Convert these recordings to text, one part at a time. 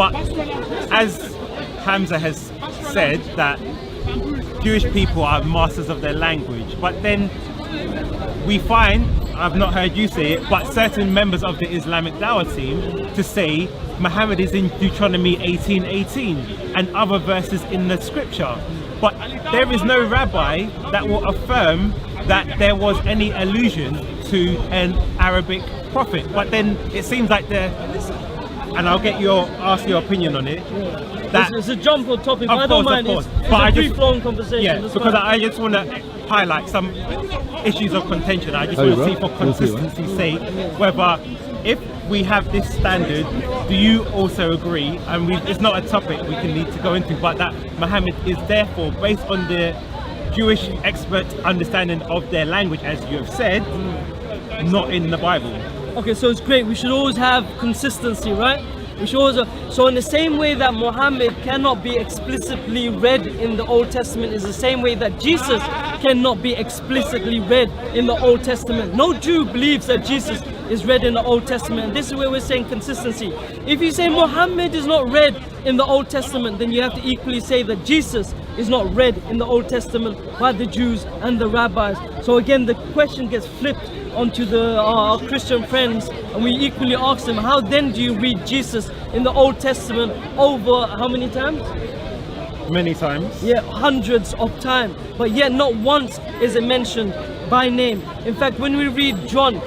But as Hamza has said, that Jewish people are masters of their language, but then we find, I've not heard you say it, but certain members of the Islamic Dawah team to say Muhammad is in Deuteronomy 18:18 and other verses in the scripture. But there is no rabbi that will affirm that there was any allusion to an Arabic prophet. But then it seems like and I'll ask your opinion on it. That it's a jump on topic, but I don't mind. It's a free-flowing conversation. Yeah, because I just want to highlight some issues of contention. I just want to see, for consistency's sake, whether if we have this standard, do you also agree? And it's not a topic we can need to go into, but that Muhammad is therefore, based on the Jewish expert understanding of their language, as you have said, not in the Bible. Okay, so it's great. We should always have consistency, right? We should always, so in the same way that Muhammad cannot be explicitly read in the Old Testament is the same way that Jesus cannot be explicitly read in the Old Testament. No Jew believes that Jesus is read in the Old Testament. And this is where we're saying consistency. If you say Muhammad is not read in the Old Testament, then you have to equally say that Jesus is not read in the Old Testament by the Jews and the rabbis. So again, the question gets flipped onto our Christian friends, and we equally ask them, how then do you read Jesus in the Old Testament over how many times? Many times. Yeah, hundreds of times, but yet not once is it mentioned by name. In fact, when we read John,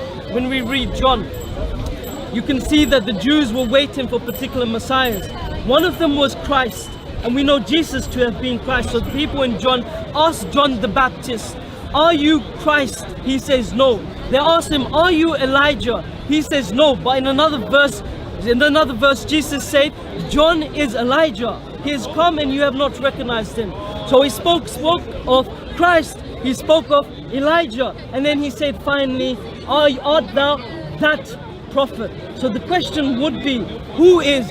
you can see that the Jews were waiting for particular messiahs. One of them was Christ, and we know Jesus to have been Christ. So the people in John asked John the Baptist, "Are you Christ?" He says no. They asked him, "Are you Elijah?" He says no. But in another verse, Jesus said, "John is Elijah. He has come and you have not recognized him." So he spoke of Christ. He spoke of Elijah, and then he said finally, "Art thou that prophet?" So the question would be, who is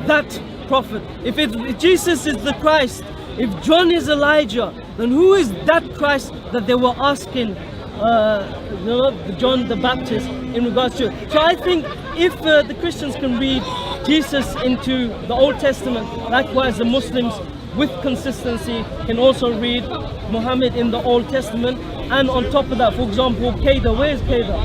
that prophet? If Jesus is the Christ, if John is Elijah, then who is that Christ that they were asking John the Baptist in regards to? So I think if the Christians can read Jesus into the Old Testament, likewise the Muslims with consistency can also read Muhammad in the Old Testament. And on top of that, for example, Qaeda, where is Qaeda?